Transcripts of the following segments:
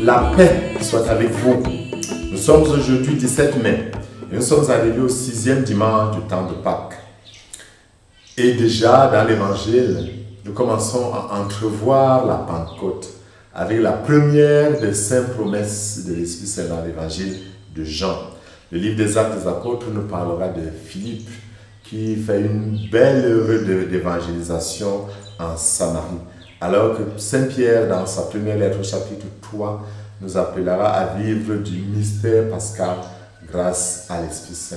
La paix soit avec vous. Nous sommes aujourd'hui 17 mai et nous sommes arrivés au 6e dimanche du temps de Pâques. Et déjà dans l'évangile, nous commençons à entrevoir la Pentecôte avec la première des 5 promesses de l'Esprit Saint dans l'évangile de Jean. Le livre des Actes des Apôtres nous parlera de Philippe qui fait une belle œuvre d'évangélisation en Samarie. Alors que Saint Pierre, dans sa première lettre au chapitre 3, nous appellera à vivre du mystère pascal grâce à l'Esprit Saint.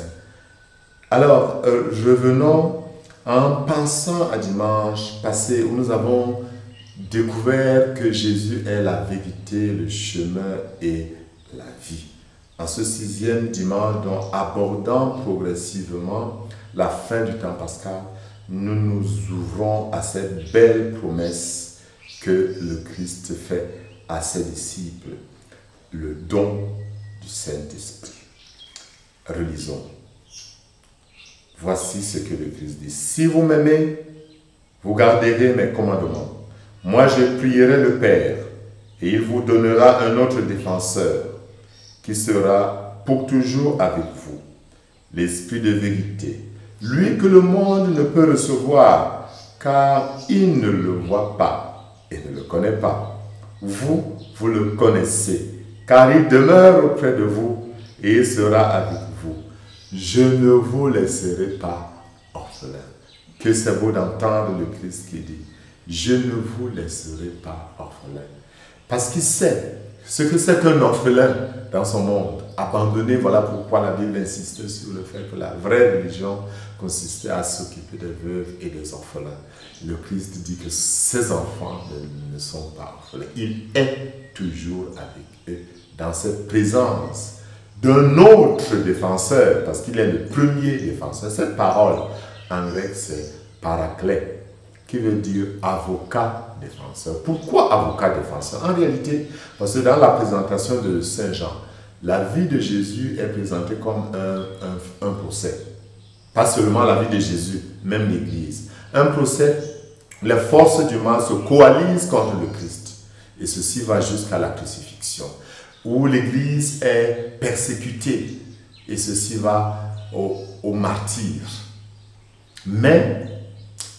Alors, revenons en pensant à dimanche passé où nous avons découvert que Jésus est la vérité, le chemin et la vie. En ce 6e dimanche, donc, abordant progressivement la fin du temps pascal, nous nous ouvrons à cette belle promesse que le Christ fait à ses disciples, le don du Saint-Esprit. Relisons. Voici ce que le Christ dit. Si vous m'aimez, vous garderez mes commandements. Moi, je prierai le Père, et il vous donnera un autre défenseur, qui sera pour toujours avec vous, l'Esprit de vérité, lui que le monde ne peut recevoir, car il ne le voit pas et ne le connaît pas. Vous, vous le connaissez, car il demeure auprès de vous et il sera avec vous. Je ne vous laisserai pas orphelins. Que c'est beau d'entendre le Christ qui dit, je ne vous laisserai pas orphelins. Parce qu'il sait ce que c'est qu'un orphelin dans son monde. Abandonné, voilà pourquoi la Bible insiste sur le fait que la vraie religion consistait à s'occuper des veuves et des orphelins. Le Christ dit que ses enfants ne sont pas orphelins. Il est toujours avec eux dans cette présence d'un autre défenseur, parce qu'il est le premier défenseur. Cette parole en grec c'est paraclet, qui veut dire avocat défenseur. Pourquoi avocat défenseur? En réalité, parce que dans la présentation de Saint Jean, la vie de Jésus est présentée comme un procès. Pas seulement la vie de Jésus, même l'Église. Un procès, les forces du mal se coalisent contre le Christ. Et ceci va jusqu'à la crucifixion, où l'Église est persécutée. Et ceci va au martyre. Mais,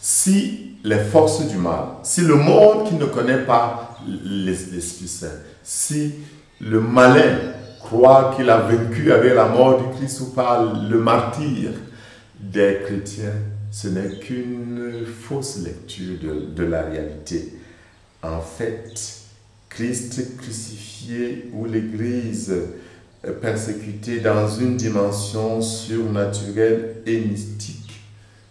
si les forces du mal, si le monde qui ne connaît pas l'Esprit Saint, si le malin croit qu'il a vaincu avec la mort du Christ ou par le martyre des chrétiens, ce n'est qu'une fausse lecture de la réalité. En fait, Christ crucifié ou l'Église persécutée dans une dimension surnaturelle et mystique,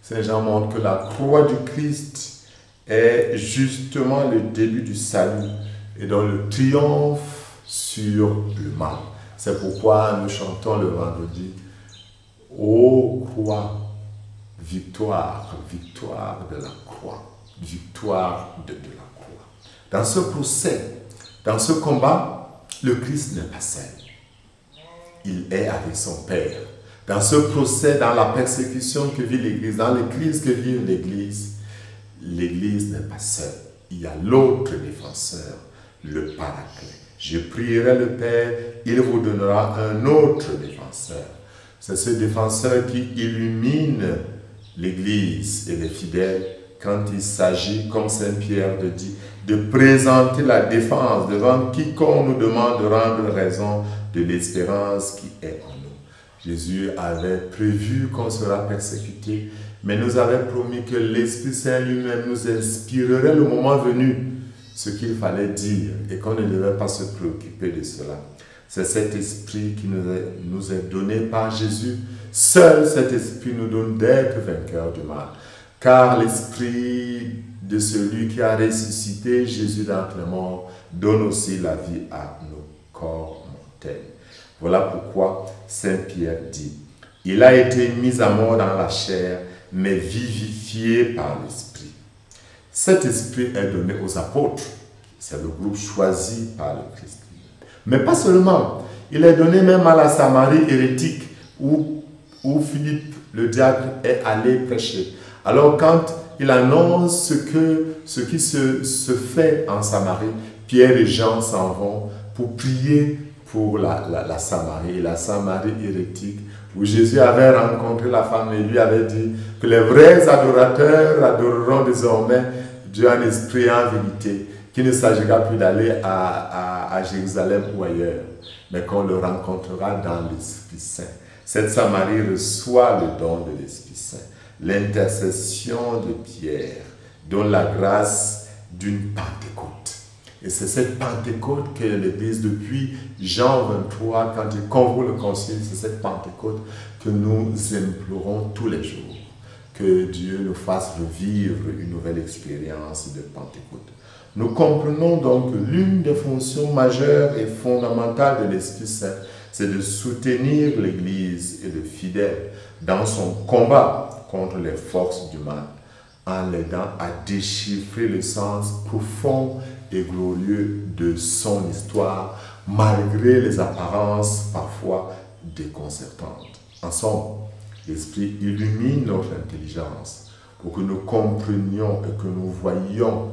Saint Jean montre que la croix du Christ est justement le début du salut et dans le triomphe sur le mal. C'est pourquoi nous chantons le vendredi « Ô croix, victoire, victoire de la croix, victoire de la croix ». Dans ce procès, dans ce combat, le Christ n'est pas seul. Il est avec son Père. Dans ce procès, dans la persécution que vit l'Église, dans les crises que vit l'Église n'est pas seule. Il y a l'autre défenseur, le paraclet. Je prierai le Père, il vous donnera un autre défenseur. C'est ce défenseur qui illumine l'Église et les fidèles quand il s'agit, comme Saint Pierre le dit, de présenter la défense devant quiconque nous demande de rendre raison de l'espérance qui est en nous. Jésus avait prévu qu'on sera persécuté, mais nous avait promis que l'Esprit Saint lui-même nous inspirerait le moment venu ce qu'il fallait dire et qu'on ne devait pas se préoccuper de cela. C'est cet esprit qui nous est donné par Jésus. Seul cet esprit nous donne d'être vainqueurs du mal. Car l'esprit de celui qui a ressuscité Jésus d'entre les morts donne aussi la vie à nos corps mortels. Voilà pourquoi Saint Pierre dit, « Il a été mis à mort dans la chair, mais vivifié par l'esprit. » Cet esprit est donné aux apôtres. C'est le groupe choisi par le Christ. Mais pas seulement. Il est donné même à la Samarie hérétique où Philippe, le diable, est allé prêcher. Alors quand il annonce ce qui se fait en Samarie, Pierre et Jean s'en vont pour prier pour la Samarie hérétique, où Jésus avait rencontré la femme et lui avait dit que les vrais adorateurs adoreront désormais Dieu en esprit et en vérité, qu'il ne s'agira plus d'aller à Jérusalem ou ailleurs, mais qu'on le rencontrera dans l'Esprit Saint. Cette Samarie reçoit le don de l'Esprit Saint, l'intercession de Pierre, donne la grâce d'une Pentecôte. Et c'est cette Pentecôte que l'Église, depuis Jean 23, quand il convoque le concile, c'est cette Pentecôte que nous implorons tous les jours. Que Dieu nous fasse revivre une nouvelle expérience de Pentecôte. Nous comprenons donc que l'une des fonctions majeures et fondamentales de l'Esprit Saint, c'est de soutenir l'Église et le fidèle dans son combat contre les forces du mal, en l'aidant à déchiffrer le sens profond et glorieux de son histoire, malgré les apparences parfois déconcertantes. En somme, l'Esprit illumine notre intelligence pour que nous comprenions et que nous voyions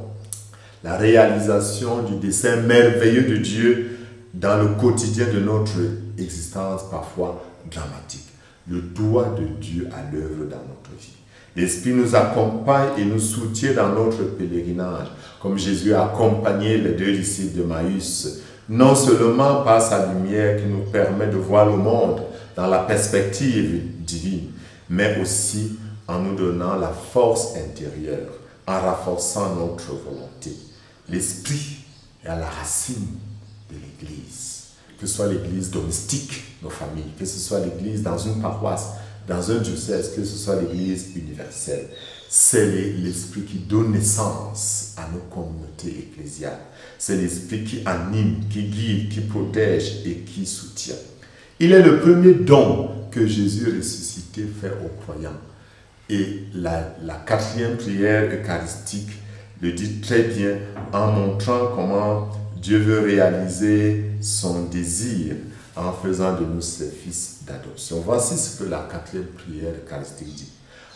la réalisation du dessein merveilleux de Dieu dans le quotidien de notre existence parfois dramatique. Le doigt de Dieu à l'œuvre dans notre vie. L'Esprit nous accompagne et nous soutient dans notre pèlerinage, comme Jésus a accompagné les deux disciples de Maüs, non seulement par sa lumière qui nous permet de voir le monde dans la perspective divine, mais aussi en nous donnant la force intérieure, en renforçant notre volonté. L'Esprit est à la racine de l'Église, que ce soit l'Église domestique, nos familles, que ce soit l'Église dans une paroisse, dans un diocèse, que ce soit l'Église universelle. C'est l'Esprit qui donne naissance à nos communautés ecclésiales. C'est l'Esprit qui anime, qui guide, qui protège et qui soutient. Il est le premier don que Jésus ressuscité fait aux croyants. Et la quatrième prière eucharistique le dit très bien en montrant comment Dieu veut réaliser son désir en faisant de nous ses fils d'adoption. Voici ce que la quatrième prière eucharistique dit.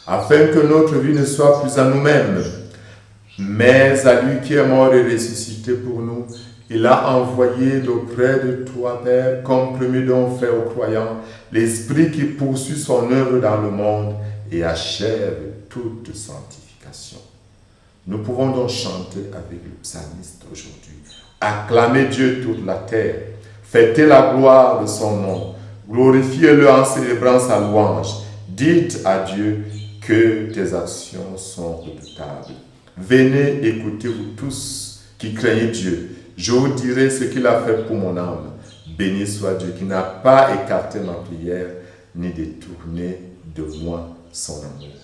Afin que notre vie ne soit plus à nous-mêmes, mais à lui qui est mort et ressuscité pour nous, il a envoyé d'auprès de toi, Père, comme premier don fait aux croyants, l'Esprit qui poursuit son œuvre dans le monde et achève toute sanctification. Nous pouvons donc chanter avec le psalmiste aujourd'hui. Acclamez Dieu toute la terre, fêtez la gloire de son nom, glorifiez-le en célébrant sa louange. Dites à Dieu que tes actions sont redoutables. Venez, écoutez-vous tous qui craignez Dieu. Je vous dirai ce qu'il a fait pour mon âme. Béni soit Dieu qui n'a pas écarté ma prière, ni détourné de moi son amour.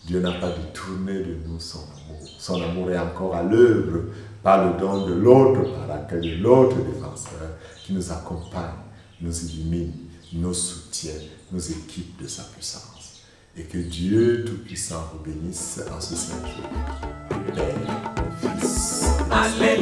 Dieu n'a pas détourné de nous son amour. Son amour est encore à l'œuvre par le don de l'autre paraclet, de l'autre défenseur qui nous accompagne, nous illumine, nous soutient, nous équipe de sa puissance. Et que Dieu Tout-Puissant vous bénisse en ce saint jour. Père, Fils, Amen.